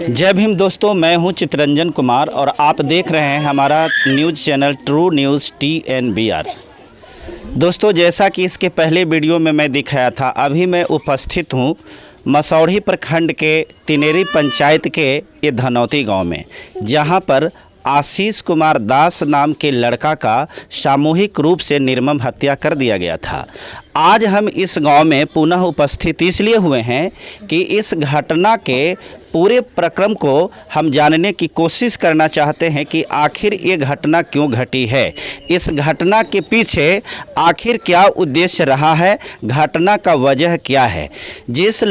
जय भीम दोस्तों, मैं हूं चितरंजन कुमार और आप देख रहे हैं हमारा news channel true news TNBR। दोस्तों, जैसा कि इसके पहले वीडियो में मैं दिखाया था, अभी मैं उपस्थित हूं मसौढ़ी प्रखंड के तिनेरी पंचायत के ये धनौती गांव में, जहां पर आशीष कुमार दास नाम के लड़का का सामूहिक रूप से निर्मम हत्या कर दिया गया था। आज हम इस गांव में पुनः उपस्थित इसलिए हुए हैं कि इस घटना के पूरे प्रक्रम को हम जानने की कोशिश करना चाहते हैं कि आखिर ये घटना क्यों घटी है, इस घटना के पीछे आखिर क्या उद्देश्य रहा है, घटना का वजह क्या है। जिस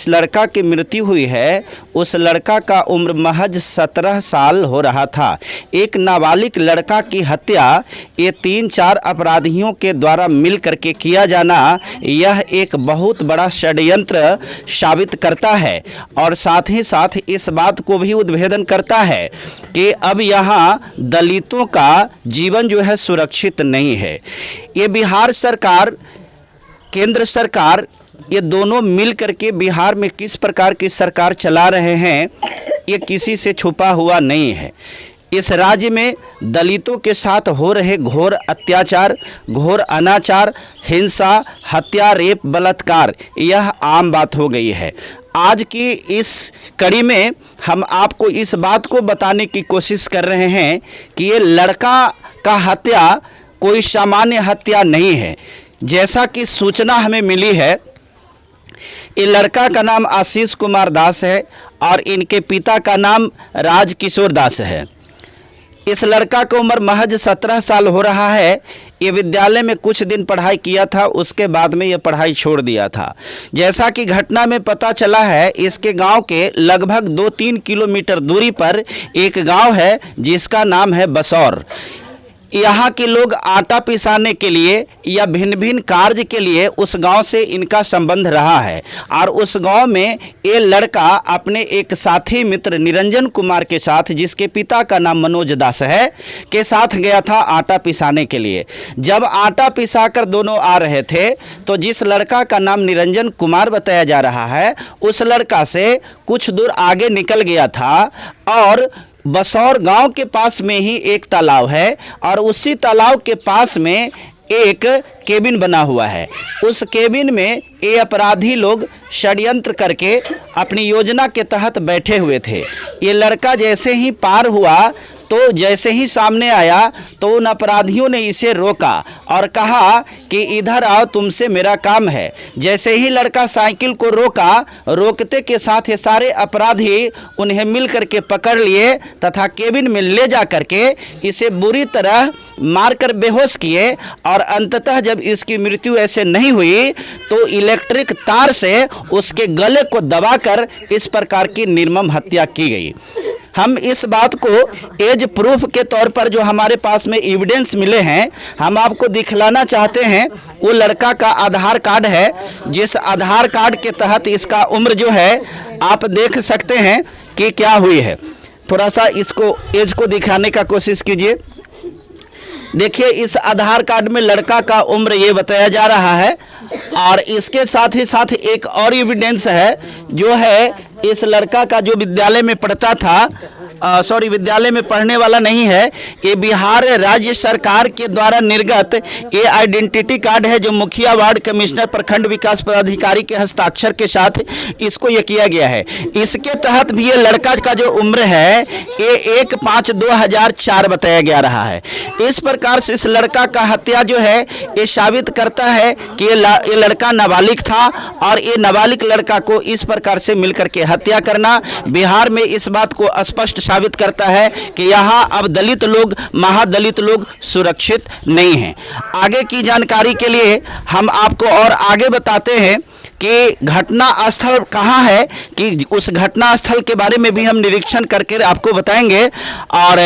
लड़का की मृत्यु हुई है, उस लड़का का उम्र महज 17 साल हो रहा था। एक नाबालिग लड़का की हत्या ये 3-4 अपराधियों के द्वारा मिल करके किया जाना, यह एक बहुत बड़ा षड्यंत्र साबित करता है और साथ ही साथ इस बात को भी उद्भेदन करता है कि अब यहाँ दलितों का जीवन जो है सुरक्षित नहीं है। ये बिहार सरकार, केंद्र सरकार, ये दोनों मिल करके बिहार में किस प्रकार की सरकार चला रहे हैं, ये किसी से छुपा हुआ नहीं है। इस राज्य में दलितों के साथ हो रहे घोर अत्याचार, घोर अनाचार, हिंसा, हत्या, रेप, बलात्कार, यह आम बात हो गई है। आज की इस कड़ी में हम आपको इस बात को बताने की कोशिश कर रहे हैं कि ये लड़का का हत्या कोई सामान्य हत्या नहीं है। जैसा कि सूचना हमें मिली है, ये लड़का का नाम आशीष कुमार दास है और इनके पिता का नाम राजकिशोर दास है। इस लड़का की उम्र महज 17 साल हो रहा है। ये विद्यालय में कुछ दिन पढ़ाई किया था, उसके बाद में ये पढ़ाई छोड़ दिया था। जैसा कि घटना में पता चला है, इसके गांव के लगभग 2-3 किलोमीटर दूरी पर एक गांव है जिसका नाम है बसौर। यहाँ के लोग आटा पिसाने के लिए या भिन्न भिन्न कार्य के लिए उस गांव से इनका संबंध रहा है और उस गांव में ये लड़का अपने एक साथी मित्र निरंजन कुमार के साथ, जिसके पिता का नाम मनोज दास है, के साथ गया था आटा पिसाने के लिए। जब आटा पिसाकर दोनों आ रहे थे तो जिस लड़का का नाम निरंजन कुमार बताया जा रहा है, उस लड़का से कुछ दूर आगे निकल गया था और बसौर गांव के पास में ही एक तालाब है और उसी तालाब के पास में एक केबिन बना हुआ है। उस केबिन में ये अपराधी लोग षड्यंत्र करके अपनी योजना के तहत बैठे हुए थे। ये लड़का जैसे ही पार हुआ तो जैसे ही सामने आया तो उन अपराधियों ने इसे रोका और कहा कि इधर आओ, तुमसे मेरा काम है। जैसे ही लड़का साइकिल को रोका, रोकते के साथ ये सारे अपराधी उन्हें मिल करके पकड़ लिए तथा केबिन में ले जा करके इसे बुरी तरह मारकर बेहोश किए और अंततः जब इसकी मृत्यु ऐसे नहीं हुई तो इलेक्ट्रिक तार से उसके गले को दबाकर इस प्रकार की निर्मम हत्या की गई। हम इस बात को एज प्रूफ के तौर पर जो हमारे पास में एविडेंस मिले हैं, हम आपको दिखलाना चाहते हैं। वो लड़का का आधार कार्ड है, जिस आधार कार्ड के तहत इसका उम्र जो है आप देख सकते हैं कि क्या हुई है। थोड़ा सा इसको एज को दिखाने का कोशिश कीजिए। देखिए, इस आधार कार्ड में लड़का का उम्र ये बताया जा रहा है और इसके साथ ही साथ एक और एविडेंस है जो है इस लड़का का जो विद्यालय में पढ़ता था, विद्यालय में पढ़ने वाला नहीं है, ये बिहार राज्य सरकार के द्वारा निर्गत ये आइडेंटिटी कार्ड है जो मुखिया वार्ड कमिश्नर प्रखंड विकास पदाधिकारी के हस्ताक्षर के साथ इसको ये किया गया है। इसके तहत भी ये लड़का का जो उम्र है ये 1/5/2004 बताया गया रहा है। इस प्रकार से इस लड़का का हत्या जो है ये साबित करता है कि ये लड़का नाबालिग था और ये नाबालिग लड़का को इस प्रकार से मिलकर के हत्या करना बिहार में इस बात को स्पष्ट साबित करता है कि यहाँ अब दलित लोग, महादलित लोग सुरक्षित नहीं हैं। आगे की जानकारी के लिए हम आपको और आगे बताते हैं कि घटना स्थल कहाँ है, कि उस घटना स्थल के बारे में भी हम निरीक्षण करके आपको बताएंगे और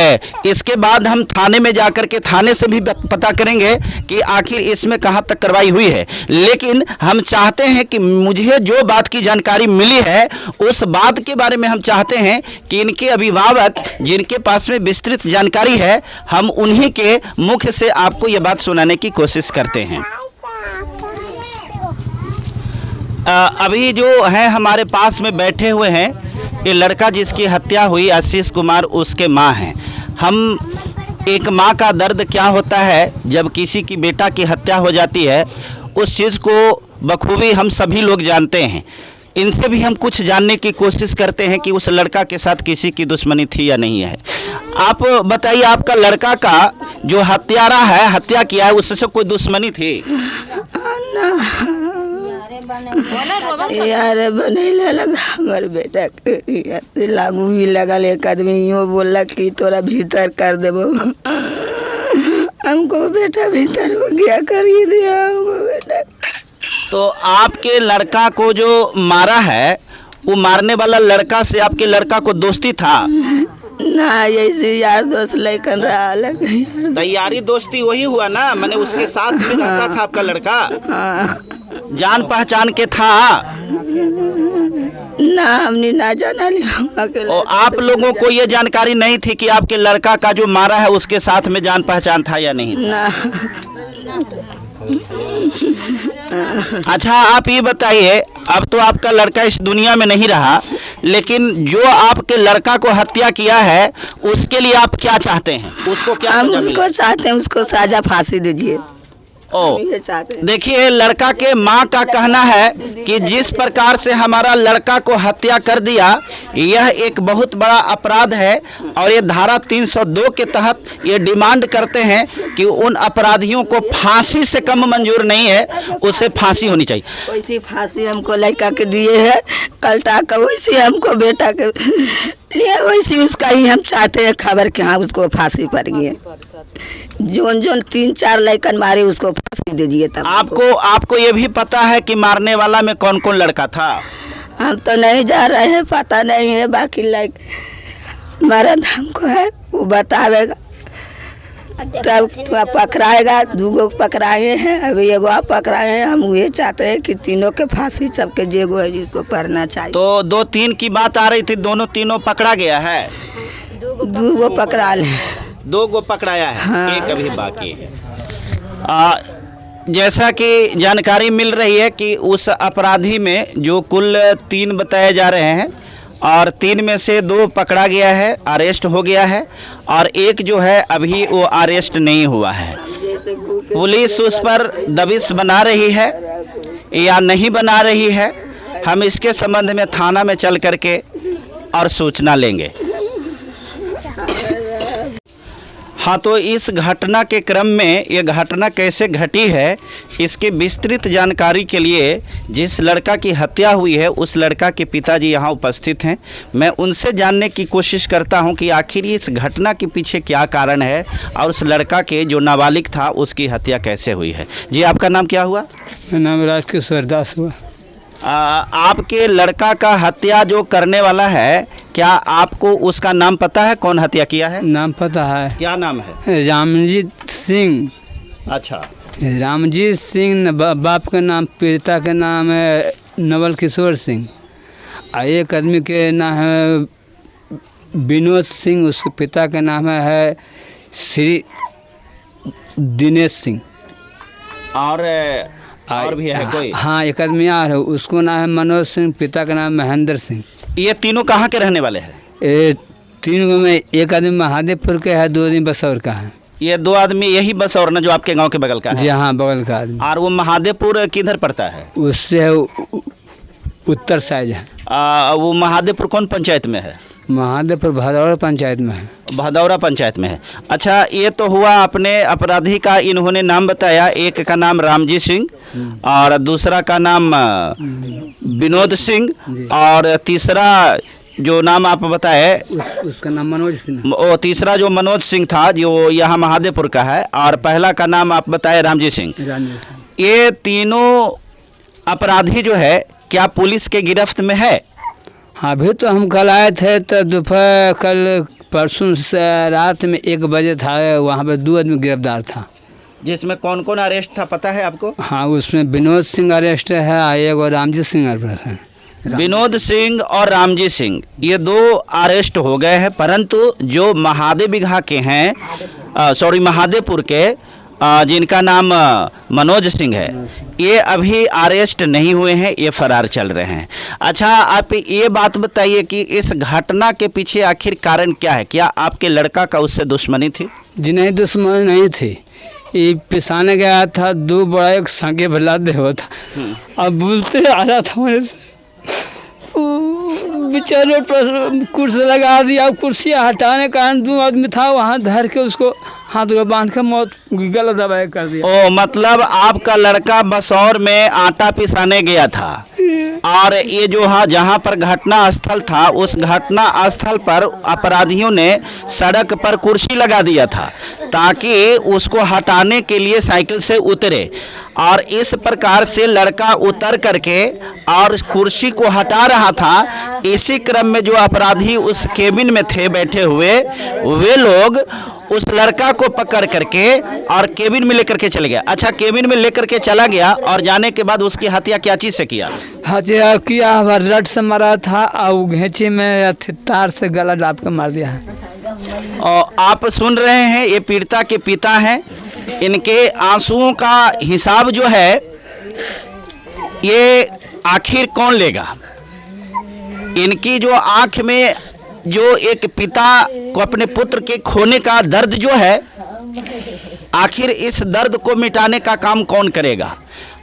इसके बाद हम थाने में जाकर के थाने से भी पता करेंगे कि आखिर इसमें कहाँ तक कार्रवाई हुई है। लेकिन हम चाहते हैं कि मुझे जो बात की जानकारी मिली है उस बात के बारे में हम चाहते हैं कि इनके अभिभावक जिनके पास में विस्तृत जानकारी है, हम उन्हीं के मुख से आपको ये बात सुनाने की कोशिश करते हैं। अभी जो है हमारे पास में बैठे हुए हैं ये लड़का जिसकी हत्या हुई आशीष कुमार उसके माँ हैं। हम एक माँ का दर्द क्या होता है जब किसी की बेटा की हत्या हो जाती है, उस चीज़ को बखूबी हम सभी लोग जानते हैं। इनसे भी हम कुछ जानने की कोशिश करते हैं कि उस लड़का के साथ किसी की दुश्मनी थी या नहीं है। आप बताइए, आपका लड़का का जो हत्यारा है, हत्या किया है, उससे कोई दुश्मनी थी? यार बने लगा हमारे बेटा के लागू ही लगल। एक आदमी यूँ बोला कि तोरा भीतर कर देबो, हमको बेटा भीतर हो गया, कर ही दिया हमको बेटा। तो आपके लड़का को जो मारा है, वो मारने वाला लड़का से आपके लड़का को दोस्ती था? ना, ऐसे यार दोस्त लेकर रहा लगे। तैयारी दोस्ती वही हुआ ना, मैंने उसके साथ में रहता था आपका लड़का? जान पहचान के था? ना, हमने ना जाना लिया। और आप लोगों को ये जानकारी नहीं थी कि आपके लड़का का जो मारा है उसके साथ में जान पहचान था या नहीं? ना। अच्छा, आप ये बताइए, अब तो आपका लड़का इस दुनिया में नहीं रहा, लेकिन जो आपके लड़का को हत्या किया है उसके लिए आप क्या चाहते हैं? उसको क्या हम सजा उसको मिले? चाहते हैं, उसको साजा फांसी दीजिए। ओ, ये चाहते हैं। देखिए, लड़का के माँ का कहना है कि जिस प्रकार से हमारा लड़का को हत्या कर दिया, यह एक बहुत बड़ा अपराध है और ये धारा 302 के तहत ये डिमांड करते हैं कि उन अपराधियों को फांसी से कम मंजूर नहीं है, उसे फांसी होनी चाहिए। वैसी फांसी हमको लड़का के दिए है, कलटा कर वैसे हमको बेटा के लिए वैसी उसका ही हम चाहते हैं खबर कि हाँ उसको फांसी पड़ गई है। जोन जोन 3-4 लड़कन मारे उसको फांसी दीजिए। तब आपको ये भी पता है कि मारने वाला में कौन कौन लड़का था? हम तो नहीं जा रहे हैं, पता नहीं है। बाकी लाइक मर्द हमको है, वो बतावेगा तब पकड़ाएगा। 2 पकड़ाए हैं, अभी एगो आप पकड़ाए हैं। हम ये चाहते हैं कि तीनों के फांसी सबके जेगो है जिसको पड़ना चाहिए। तो 2-3 की बात आ रही थी, तीनों पकड़ा गया है? 2 पकड़ा ले, 2 पकड़ाया है। हाँ। एक अभी बाकी है। जैसा कि जानकारी मिल रही है कि उस अपराधी में जो कुल 3 बताए जा रहे हैं और 3 में से 2 पकड़ा गया है, अरेस्ट हो गया है, और एक जो है अभी वो अरेस्ट नहीं हुआ है। पुलिस उस पर दबिश बना रही है या नहीं बना रही है, हम इसके संबंध में थाना में चल करके और सूचना लेंगे। हाँ, तो इस घटना के क्रम में ये घटना कैसे घटी है, इसकी विस्तृत जानकारी के लिए जिस लड़का की हत्या हुई है उस लड़का के पिताजी यहाँ उपस्थित हैं। मैं उनसे जानने की कोशिश करता हूँ कि आखिर इस घटना के पीछे क्या कारण है और उस लड़का के जो नाबालिग था उसकी हत्या कैसे हुई है। जी, आपका नाम क्या हुआ? मेरा नाम राजकिशोर दास हुआ। आपके लड़का का हत्या जो करने वाला है, क्या आपको उसका नाम पता है? कौन हत्या किया है? नाम पता है। क्या नाम है? रामजीत सिंह। अच्छा, रामजीत सिंह बाप का नाम, पिता का नाम है नवल किशोर सिंह। और एक आदमी के नाम है विनोद सिंह, उसके पिता का नाम है श्री दिनेश सिंह। और भी है कोई? हाँ, एक आदमी और है, उसको नाम है मनोज सिंह, पिता का नाम महेंद्र सिंह। ये तीनों कहाँ के रहने वाले हैं? ये 3 में एक आदमी महादेवपुर के है, 2 आदमी बसौर का है। ये 2 आदमी यही बसौर ना जो आपके गांव के बगल का है? जी हाँ, बगल का आदमी। और वो महादेवपुर किधर पड़ता है? उससे है उत्तर साइड है। वो महादेवपुर कौन पंचायत में है? महादेवपुर भदौरा पंचायत में है। भदौरा पंचायत में है। अच्छा, ये तो हुआ अपने अपराधी का इन्होंने नाम बताया। एक का नाम रामजी सिंह और दूसरा का नाम विनोद सिंह और तीसरा जो नाम आप बताए उसका नाम मनोज सिंह। वो तीसरा जो मनोज सिंह था जो यहाँ महादेवपुर का है, और पहला का नाम आप बताए रामजी सिंह। ये तीनों अपराधी जो है क्या पुलिस के गिरफ्त में है? हाँ, अभी तो हम कल आए थे तो दोपहर कल परसों से रात में 1 बजे था, वहाँ पे 2 आदमी गिरफ्तार था। जिसमें कौन कौन अरेस्ट था पता है आपको? हाँ, उसमें विनोद सिंह अरेस्ट है, एक और रामजी सिंह अरेस्ट है। विनोद सिंह और रामजी सिंह ये 2 अरेस्ट हो गए हैं, परंतु जो महादेव बिघा के हैं, महादेवपुर के जिनका नाम मनोज सिंह है, ये अभी अरेस्ट नहीं हुए हैं, ये फरार चल रहे हैं। अच्छा, आप ये बात बताइए कि इस घटना के पीछे आखिर कारण क्या है? क्या आपके लड़का का उससे दुश्मनी थी? जी नहीं, दुश्मन नहीं थी। ये पिसाने गया था, 2 बड़ा एक संगे भला देव था। अब बोलते आ रहा था मेरे से, बेचारे पर कुर्सी लगा दिया। कुर्सी हटाने का कारण 2 आदमी था, वहाँ धर के उसको हाथ में बांध के मौत गलत दबाई कर दिया। ओ, मतलब आपका लड़का बसौर में आटा पिसाने गया था और ये जो जहाँ पर घटना स्थल था, उस घटना स्थल पर अपराधियों ने सड़क पर कुर्सी लगा दिया था ताकि उसको हटाने के लिए साइकिल से उतरे, और इस प्रकार से लड़का उतर करके और कुर्सी को हटा रहा था। इसी क्रम में जो अपराधी उस केबिन में थे बैठे हुए, वे लोग उस लड़का को पकड़ करके और केबिन में लेकर के चले गए। अच्छा, केबिन में लेकर के चला गया और जाने के बाद उसकी हत्या क्या चीज़ से किया? हत्या किया, रड से मारा था और घेची में तार से गला दाब के मार दिया है। और आप सुन रहे हैं, ये पीड़िता के पिता हैं। इनके आंसुओं का हिसाब जो है, ये आखिर कौन लेगा? इनकी जो आंख में जो एक पिता को अपने पुत्र के खोने का दर्द जो है, आखिर इस दर्द को मिटाने का काम कौन करेगा?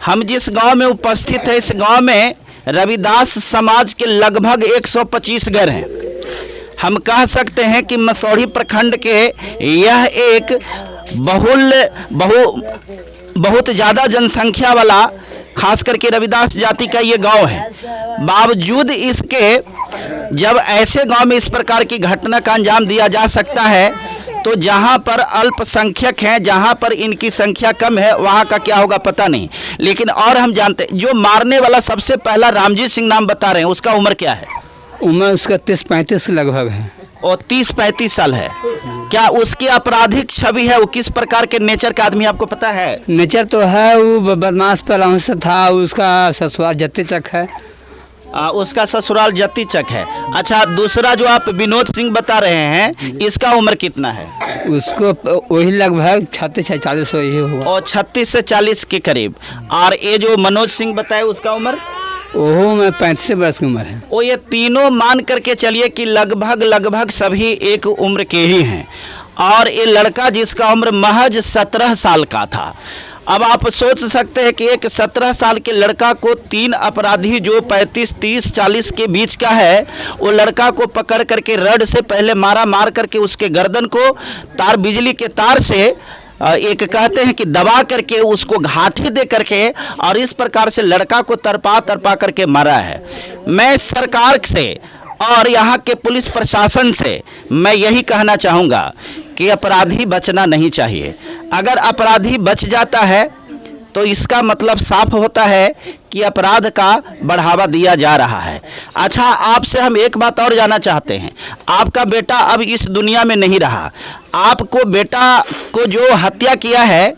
हम जिस गांव में उपस्थित है, इस गांव में रविदास समाज के लगभग 125 घर हैं। हम कह सकते हैं कि मसौढ़ी प्रखंड के यह एक बहुत ज़्यादा जनसंख्या वाला, खास करके रविदास जाति का ये गांव है। बावजूद इसके, जब ऐसे गांव में इस प्रकार की घटना का अंजाम दिया जा सकता है, तो जहां पर अल्पसंख्यक हैं, जहां पर इनकी संख्या कम है, वहां का क्या होगा पता नहीं। लेकिन और हम जानते हैं, जो मारने वाला सबसे पहला रामजी सिंह नाम बता रहे हैं, उसका उम्र क्या है? उम्र उसका 30-35 लगभग है। और 30-35 साल है। क्या उसकी आपराधिक छवि है? वो किस प्रकार के नेचर का आदमी आपको पता है? नेचर तो है, वो बदमाश पहलवान से था। उसका ससुराल जत्ती चक है। उसका ससुराल जत्ती चक है। अच्छा, दूसरा जो आप विनोद सिंह बता रहे हैं, इसका उम्र कितना है? उसको वही लगभग 36-40 वही होगा। और 36 से 40 के करीब। और ये जो मनोज सिंह बताए, उसका उम्र? ओहो में 35 वर्ष की उम्र है। वो ये तीनों मान करके चलिए कि लगभग सभी एक उम्र के ही हैं। और ये लड़का जिसका उम्र महज 17 साल का था। अब आप सोच सकते हैं कि एक 17 साल के लड़का को 3 अपराधी जो 35, 30, 40 के बीच का है, वो लड़का को पकड़ करके रड से पहले मार करके उसके गर्दन को बिजली के तार से एक कहते हैं कि दबा करके उसको घाटी दे करके, और इस प्रकार से लड़का को तरपा करके मारा है। मैं सरकार से और यहाँ के पुलिस प्रशासन से मैं यही कहना चाहूँगा कि अपराधी बचना नहीं चाहिए। अगर अपराधी बच जाता है तो इसका मतलब साफ होता है कि अपराध का बढ़ावा दिया जा रहा है। अच्छा, आपसे हम एक बात और जानना चाहते हैं। आपका बेटा अब इस दुनिया में नहीं रहा। आपको बेटा को जो हत्या किया है,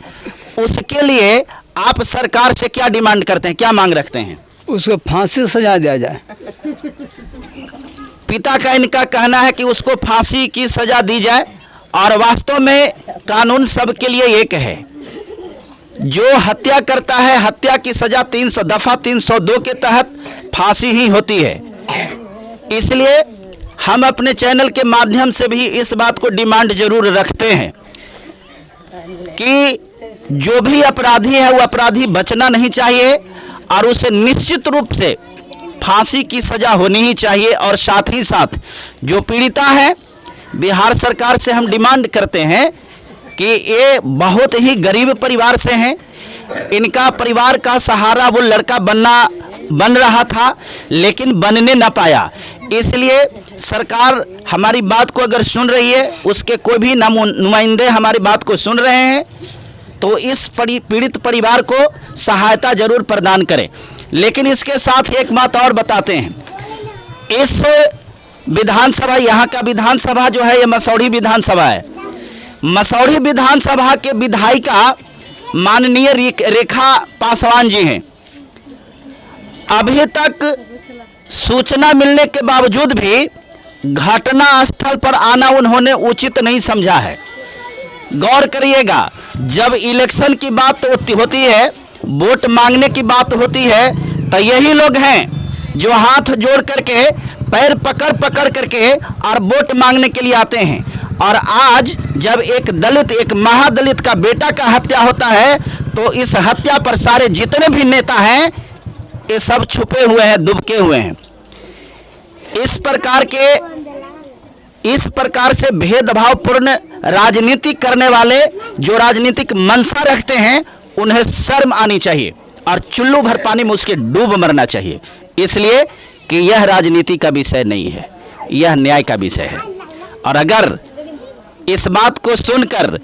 उसके लिए आप सरकार से क्या डिमांड करते हैं, क्या मांग रखते हैं? उसको फांसी की सजा दिया जाए। पिता का इनका कहना है कि उसको फांसी की सजा दी जाए, और वास्तव में कानून सबके लिए एक है। जो हत्या करता है, हत्या की सजा 302 के तहत फांसी ही होती है। इसलिए हम अपने चैनल के माध्यम से भी इस बात को डिमांड जरूर रखते हैं कि जो भी अपराधी है, वो अपराधी बचना नहीं चाहिए, और उसे निश्चित रूप से फांसी की सजा होनी ही चाहिए। और साथ ही साथ जो पीड़िता है, बिहार सरकार से हम डिमांड करते हैं कि ये बहुत ही गरीब परिवार से हैं। इनका परिवार का सहारा वो लड़का बन रहा था, लेकिन बनने न पाया। इसलिए सरकार हमारी बात को अगर सुन रही है, उसके कोई भी नुमाइंदे हमारी बात को सुन रहे हैं, तो इस पीड़ित परिवार को सहायता जरूर प्रदान करें। लेकिन इसके साथ एक बात और बताते हैं। इस विधानसभा, यहाँ का विधानसभा जो है, ये मसौढ़ी विधानसभा है। मसौढ़ी विधानसभा के विधायिका माननीय रेखा पासवान जी हैं। अभी तक सूचना मिलने के बावजूद भी घटना स्थल पर आना उन्होंने उचित नहीं समझा है। गौर करिएगा, जब इलेक्शन की बात होती है, वोट मांगने की बात होती है, तो यही लोग हैं जो हाथ जोड़ करके पैर पकड़ पकड़ करके और वोट मांगने के लिए आते हैं। और आज जब एक दलित, एक महादलित का बेटा का हत्या होता है, तो इस हत्या पर सारे जितने भी नेता हैं ये सब छुपे हुए हैं, दुबके हुए हैं। इस प्रकार से भेदभावपूर्ण राजनीति करने वाले जो राजनीतिक मंशा रखते हैं, उन्हें शर्म आनी चाहिए और चुल्लू भर पानी में उसके डूब मरना चाहिए, इसलिए कि यह राजनीति का विषय नहीं है, यह न्याय का विषय है। और अगर इस बात को सुनकर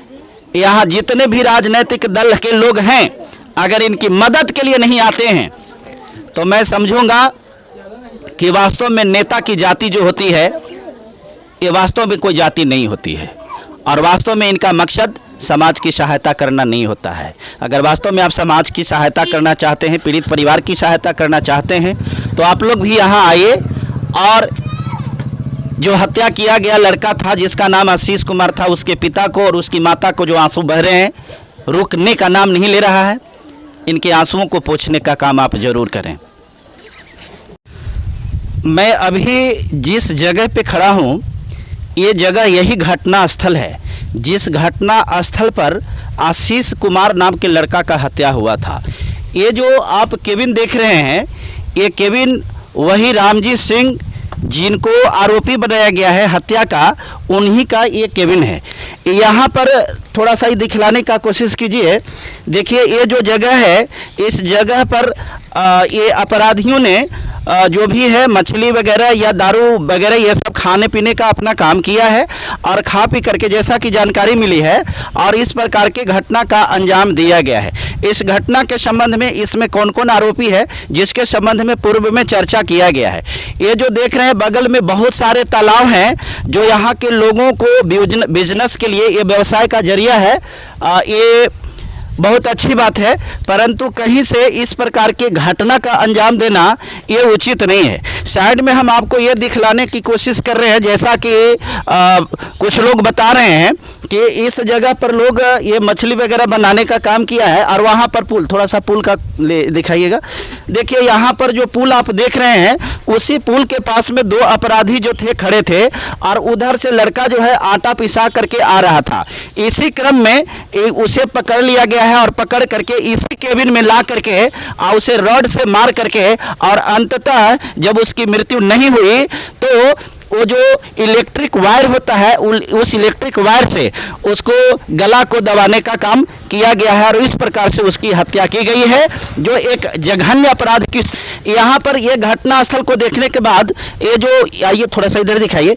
यहाँ जितने भी राजनीतिक दल के लोग हैं, अगर इनकी मदद के लिए नहीं आते हैं, तो मैं समझूंगा कि वास्तव में नेता की जाति जो होती है, ये वास्तव में कोई जाति नहीं होती है। और वास्तव में इनका मकसद समाज की सहायता करना नहीं होता है। अगर वास्तव में आप समाज की सहायता करना चाहते हैं, पीड़ित परिवार की सहायता करना चाहते हैं, तो आप लोग भी यहाँ आइए। और जो हत्या किया गया लड़का था, जिसका नाम आशीष कुमार था, उसके पिता को और उसकी माता को जो आंसू बह रहे हैं, रुकने का नाम नहीं ले रहा है, इनके आंसुओं को पोंछने का काम आप जरूर करें। मैं अभी जिस जगह पे खड़ा हूँ, ये जगह यही घटना स्थल है, जिस घटना स्थल पर आशीष कुमार नाम के लड़का का हत्या हुआ था। ये जो आप केबिन देख रहे हैं, ये केबिन वही रामजी सिंह जिनको आरोपी बनाया गया है हत्या का, उन्हीं का ये केबिन है। यहाँ पर थोड़ा सा ही दिखलाने का कोशिश कीजिए। देखिए, ये जो जगह है, इस जगह पर ये अपराधियों ने जो भी है मछली वगैरह या दारू वगैरह ये सब खाने पीने का अपना काम किया है, और खा पी करके, जैसा कि जानकारी मिली है, और इस प्रकार के घटना का अंजाम दिया गया है। इस घटना के संबंध में इसमें कौन कौन आरोपी है, जिसके संबंध में पूर्व में चर्चा किया गया है। ये जो देख रहे हैं बगल में बहुत सारे तालाब हैं, जो यहाँ के लोगों को बिजनेस के लिए, ये व्यवसाय का जरिया है। ये बहुत अच्छी बात है, परंतु कहीं से इस प्रकार के घटना का अंजाम देना ये उचित नहीं है। साइड में हम आपको ये दिखलाने की कोशिश कर रहे हैं, जैसा कि कुछ लोग बता रहे हैं कि इस जगह पर लोग ये मछली वगैरह बनाने का काम किया है, और वहाँ पर पुल, थोड़ा सा पुल का दिखाइएगा। देखिए, यहाँ पर जो पुल आप देख रहे हैं, उसी पुल के पास में दो अपराधी जो थे खड़े थे, और उधर से लड़का जो है आटा पिसा करके आ रहा था। इसी क्रम में उसे पकड़ लिया गया है, और पकड़ करके इसी केबिन में ला करके उसे रॉड से मार करके, और अंततः जब उसकी मृत्यु नहीं हुई, तो वो जो इलेक्ट्रिक वायर होता है, उस इलेक्ट्रिक वायर से उसको गला को दबाने का काम किया गया है, और इस प्रकार से उसकी हत्या की गई है, जो एक जघन्य अपराध की। यहाँ पर ये घटना स्थल को देखने के बाद, ये जो, आइए थोड़ा सा इधर दिखाइए,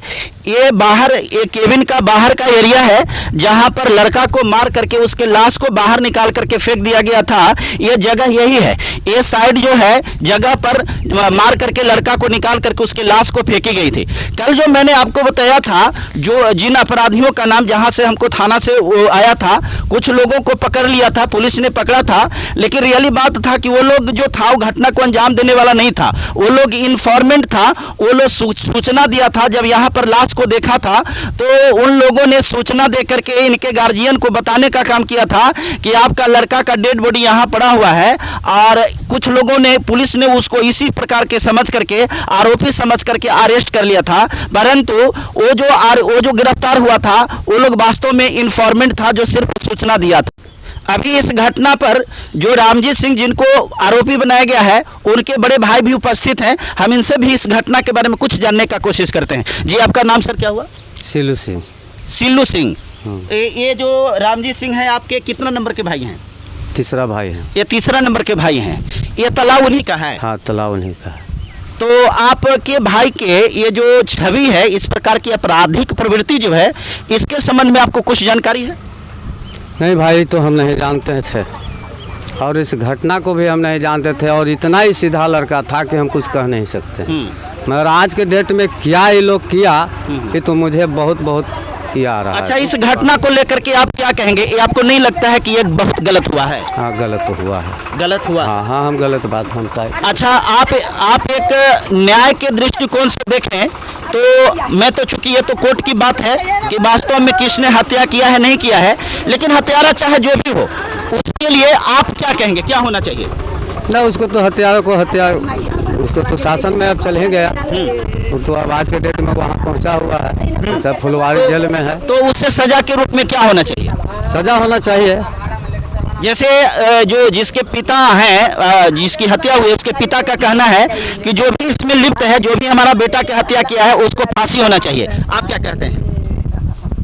ये बाहर, ये केबिन का बाहर का एरिया है, जहाँ पर लड़का को मार करके उसके लाश को बाहर निकाल करके फेंक दिया गया था। ये जगह यही है, ये साइड जो है जगह पर मार करके लड़का को निकाल करके उसके लाश को फेंकी गई थी। कल जो मैंने आपको बताया था, जो जिन अपराधियों का नाम जहां से हमको थाना से वो आया था, कुछ लोगों को पकड़ लिया था, पुलिस ने पकड़ा था, लेकिन रियली बात था कि वो लोग जो था वो घटना को अंजाम देने वाला नहीं था, वो लोग इन्फॉर्मेंट था। वो लोग सूचना दिया था, जब यहाँ पर लाश को देखा था, तो उन लोगों ने सूचना दे करके इनके गार्जियन को बताने का काम किया था कि आपका लड़का का डेड बॉडी यहाँ पड़ा हुआ है, और कुछ लोगों ने, पुलिस ने उसको इसी प्रकार के समझ करके, आरोपी समझ करके अरेस्ट कर लिया था। परंतु वो जो गिरफ्तार हुआ था, वो लोग वास्तव में इन्फॉर्मेंट था, जो सिर्फ सूचना दिया था। अभी इस घटना पर जो रामजी सिंह जिनको आरोपी बनाया गया है, उनके बड़े भाई भी उपस्थित हैं। हम इनसे भी इस घटना के बारे में कुछ जानने का कोशिश करते हैं। जी, आपका नाम सर क्या हुआ? सिल्लू सिंह। सिल्लू सिंह। ये जो रामजी सिंह है, आपके कितना नंबर के भाई हैं? तीसरा भाई है। ये तीसरा नंबर के भाई हैं। ये तालाब उन्हीं का है? हाँ, तालाब उन्हीं का है। तो आपके भाई के ये जो छवि है, इस प्रकार की आपराधिक प्रवृत्ति जो है, इसके संबंध में आपको कुछ जानकारी है? नहीं भाई, तो हम नहीं जानते थे, और इस घटना को भी हम नहीं जानते थे, और इतना ही सीधा लड़का था कि हम कुछ कह नहीं सकते। मगर आज के डेट में क्या ये लोग किया, ये तो मुझे बहुत आ रहा है। अच्छा, इस घटना को लेकर के आप क्या कहेंगे? ये आपको नहीं लगता है कि ये बहुत गलत हुआ है? हाँ, गलत तो हुआ है। गलत हुआ? हाँ, हम गलत बात मानता है। अच्छा, आप एक न्याय के दृष्टिकोण से देखें तो मैं तो चूंकि ये तो कोर्ट की बात है कि वास्तव में किसने हत्या किया है नहीं किया है, लेकिन हत्यारा चाहे जो भी हो उसके लिए आप क्या कहेंगे, क्या होना चाहिए? ना उसको तो हत्यारों को हत्या, उसको तो शासन में अब चल ही गया। वो तो अब आज के डेट में वहाँ पहुँचा हुआ है, सब फुलवारी जेल में है। तो उससे सजा के रूप में क्या होना चाहिए? सजा होना चाहिए। जैसे जो जिसके पिता हैं, जिसकी हत्या हुई उसके पिता का कहना है कि जो भी इसमें लिप्त है, जो भी हमारा बेटा की हत्या किया है उसको फांसी होना चाहिए। आप क्या कहते हैं?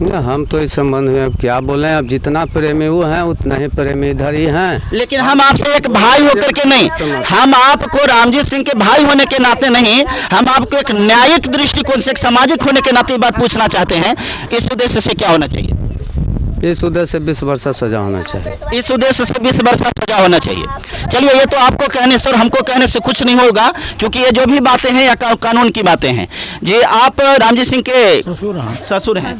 ना हम तो इस संबंध में अब क्या बोलें, अब जितना प्रेमी वो हैं उतना ही प्रेमी इधर ही हैं। लेकिन हम आपसे एक भाई होकर के नहीं, हम आपको रामजीत सिंह के भाई होने के नाते नहीं, हम आपको एक न्यायिक दृष्टिकोण से, एक सामाजिक होने के नाते बात पूछना चाहते हैं। इस उद्देश्य से क्या होना चाहिए? इस उद्देश्य से 20 वर्ष सजा होना चाहिए। इस उद्देश्य से 20 वर्ष सजा होना चाहिए। चलिए, ये तो आपको कहने से और हमको कहने से कुछ नहीं होगा, क्योंकि ये जो भी बातें हैं या कानून की बातें हैं। जी, आप रामजीत सिंह के ससुर हैं।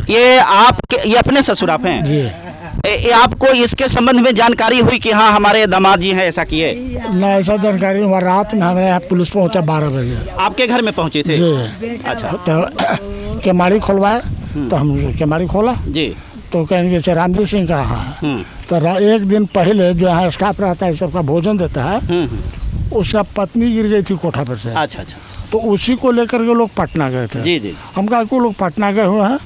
ये अपने ससुर आप हैं जी? ये आपको इसके संबंध में जानकारी हुई कि हाँ हमारे दामाद जी हैं ऐसा किए? ना, ऐसा जानकारी हुआ। रात में हमारे यहाँ पुलिस पहुँचा 12 बजे। आपके घर में पहुँचे थे जी? अच्छा। तो केमाड़ी खोलवाए, तो हम केमाड़ी खोला जी, तो कहेंगे से रामजीत सिंह का है। तो एक दिन पहले जो यहाँ स्टाफ रहता है सबका भोजन देता है, उसका पत्नी गिर गई थी कोठा पर से। अच्छा अच्छा। तो उसी को लेकर के लोग पटना गए थे। जी जी। हम कहा को लोग पटना गए हुए हैं,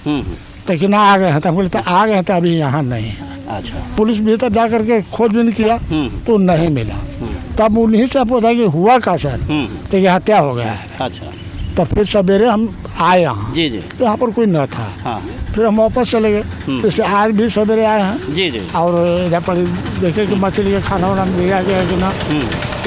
तो कि ना आ गए हैं। तो हम बोले आ गए हैं तो अभी यहाँ नहीं है। अच्छा। पुलिस भीतर जा करके खोजबीन किया तो नहीं मिला। तब उन्हीं से पूछा कि हुआ का सर, तो ये हत्या हो गया है। अच्छा। तो फिर सवेरे हम आए यहाँ। जी जी। तो यहाँ पर कोई न था। हाँ। फिर हम वापस चले गए। तो आज भी सवेरे आए हैं। जी जी। और इधर पर देखे कि मछली का खाना वाना दिया गया है कि ना,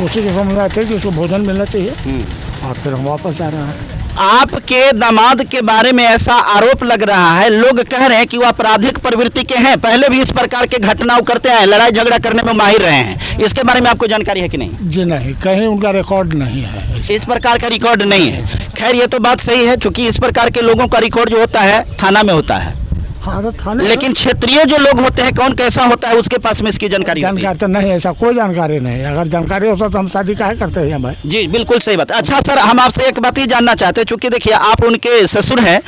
उसी के समझ रहे थे कि उसको भोजन मिलना चाहिए। और फिर हम वापस आ रहे हैं। आपके दामाद के बारे में ऐसा आरोप लग रहा है, लोग कह रहे हैं कि वो आपराधिक प्रवृत्ति के हैं, पहले भी इस प्रकार के घटनाओं करते हैं, लड़ाई झगड़ा करने में माहिर रहे हैं। इसके बारे में आपको जानकारी है कि नहीं? जी नहीं, कहीं उनका रिकॉर्ड नहीं है। इस प्रकार का रिकॉर्ड नहीं है। खैर, ये तो बात सही है, चूंकि इस प्रकार के लोगों का रिकॉर्ड जो होता है थाना में होता है। हाँ, तो थाने, लेकिन क्षेत्रीय जो लोग होते हैं, कौन कैसा होता है उसके पास में इसकी जानकारी होती है। जानकारी तो नहीं, ऐसा कोई जानकारी नहीं। अगर जानकारी होता तो हम शादी काहे करते हैं भाई? जी बिल्कुल सही बात। अच्छा सर, हम आपसे एक बात ही जानना चाहते हैं, चूंकि देखिए आप उनके ससुर हैं।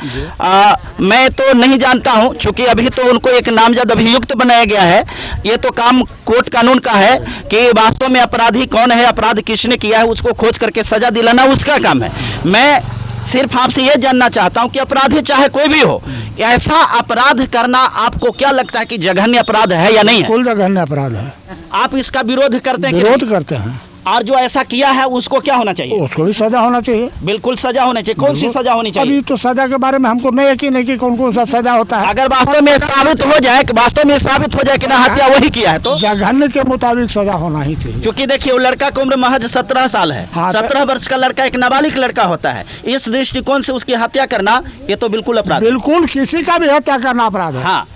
मैं तो नहीं जानता हूं, चूंकि अभी तो उनको एक नामजद अभियुक्त बनाया गया है। ये तो काम कोर्ट कानून का है कि वास्तव में अपराधी कौन है, अपराध किसने किया है, उसको खोज करके सजा दिलाना उसका काम है। मैं सिर्फ आपसे ये जानना चाहता हूं कि अपराधी चाहे कोई भी हो, ऐसा अपराध करना आपको क्या लगता है कि जघन्य अपराध है या नहीं है? कुल जघन्य अपराध है। आप इसका विरोध करते हैं कि विरोध नहीं? करते हैं। और जो ऐसा किया है उसको क्या होना चाहिए? उसको भी सजा होना चाहिए। बिल्कुल सजा होनी चाहिए। कौन सी सजा होनी चाहिए? अभी तो सजा के बारे में हमको नहीं यकीन है कि कौन कौन सा सजा होता है। अगर वास्तव में साबित हो जाए कि ना हत्या वही किया है, तो जघन्य के मुताबिक सजा होना ही चाहिए। क्योंकि देखिए वो लड़का की उम्र महज 17 साल है। हाँ, 17 वर्ष का लड़का एक नाबालिग लड़का होता है। इस दृष्टिकोण से उसकी हत्या करना ये तो बिल्कुल अपराध है। बिल्कुल, किसी का भी हत्या करना अपराध है। हाँ,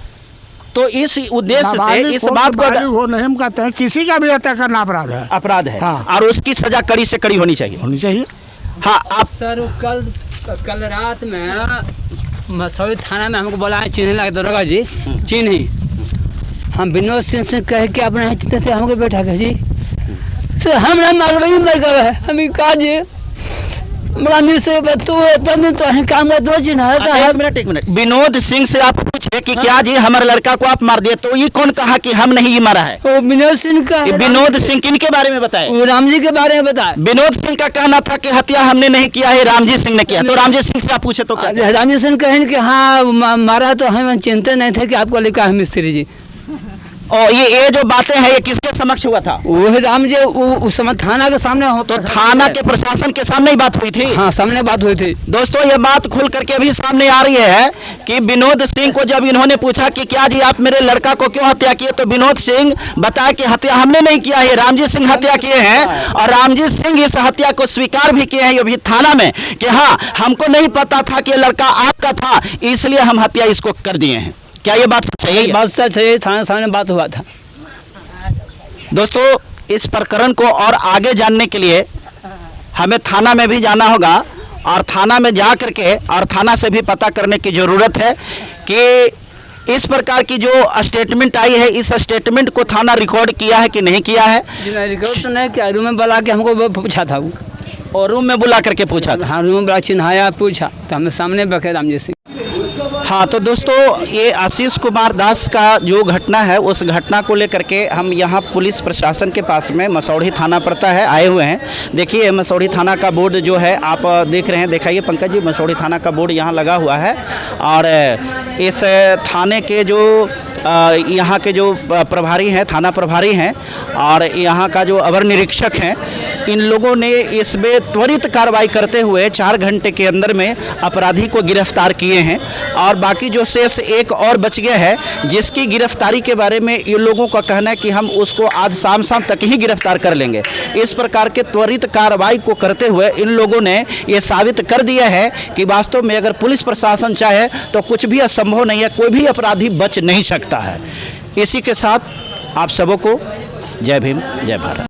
तो इस उद्देश्य से इस बात को वो नहीं हम कहते हैं, किसी का भी हत्या करना अपराध है। अपराध है। हाँ। और उसकी सजा कड़ी से कड़ी होनी चाहिए। हाँ, आप सर कल रात में मसौरी थाना में हमको बोला है, चिन्ह लगे दरोगा जी, चिन्ह हम विनोद सिंह से कह के अपने चिन्ह थे हमको बैठा के जी सर हमरा मर गए हम कहा जी से काम का दो चिन्ह है। एक मिनट विनोद सिंह से आप पूछे कि क्या जी हमारे लड़का को आप मार दिए, तो ये कौन कहा कि हम नहीं मारा है? वो विनोद सिंह का। विनोद सिंह किनके बारे में बताए? वो रामजी के बारे में बताए। विनोद सिंह का कहना था कि हत्या हमने नहीं किया है, रामजी सिंह ने किया। तो रामजी सिंह से आप पूछे तो क्या? रामजी सिंह कहें कि हाँ मारा, तो हम चिंता नहीं थे कि आपको लिखा है मिस्त्री जी। और ये जो बातें हैं ये किसके समक्ष हुआ था? वो राम जी उस समय थाना के सामने हो। तो थाना के प्रशासन के सामने ही बात हुई थी? हाँ, सामने बात हुई थी। दोस्तों, ये बात खुल करके अभी सामने आ रही है कि विनोद सिंह को जब इन्होंने पूछा कि क्या जी आप मेरे लड़का को क्यों हत्या किए, तो विनोद सिंह बताया कि हत्या हमने नहीं किया है, रामजी सिंह हत्या किए हैं। और रामजी सिंह इस हत्या को स्वीकार भी किए हैं ये भी थाना में कि हाँ हमको नहीं पता था कि ये लड़का आपका था, इसलिए हम हत्या इसको कर दिए हैं। क्या ये बात सही है? बात सच है, थाना सामने बात हुआ था। दोस्तों, इस प्रकरण को और आगे जानने के लिए हमें थाना में भी जाना होगा और थाना में जा करके और थाना से भी पता करने की ज़रूरत है कि इस प्रकार की जो स्टेटमेंट आई है, इस स्टेटमेंट को थाना रिकॉर्ड किया है कि नहीं किया है। रिकॉर्ड तो नहीं किया, रूम में बुला के हमको पूछा था और रूम में बुला करके पूछा था? हाँ, रूम बड़ा चिन्हाया, पूछा तो हमें सामने बखे राम जी सिंह। हाँ, तो दोस्तों ये आशीष कुमार दास का जो घटना है, उस घटना को लेकर के हम यहाँ पुलिस प्रशासन के पास में मसौढ़ी थाना पड़ता है आए हुए हैं। देखिए मसौढ़ी थाना का बोर्ड जो है आप देख रहे हैं, दिखाइए पंकज जी, मसौढ़ी थाना का बोर्ड यहाँ लगा हुआ है। और इस थाने के जो यहाँ के जो प्रभारी हैं, थाना प्रभारी हैं और यहाँ का जो अवर निरीक्षक हैं, इन लोगों ने इसमें त्वरित कार्रवाई करते हुए 4 घंटे के अंदर में अपराधी को गिरफ्तार किए हैं। और बाकी जो शेष एक और बच गया है, जिसकी गिरफ्तारी के बारे में इन लोगों का कहना है कि हम उसको आज शाम तक ही गिरफ्तार कर लेंगे। इस प्रकार के त्वरित कार्रवाई को करते हुए इन लोगों ने ये साबित कर दिया है कि वास्तव में अगर पुलिस प्रशासन चाहे तो कुछ भी असंभव नहीं है, कोई भी अपराधी बच नहीं सकता है। इसी के साथ आप सबों को जय भीम, जय भारत।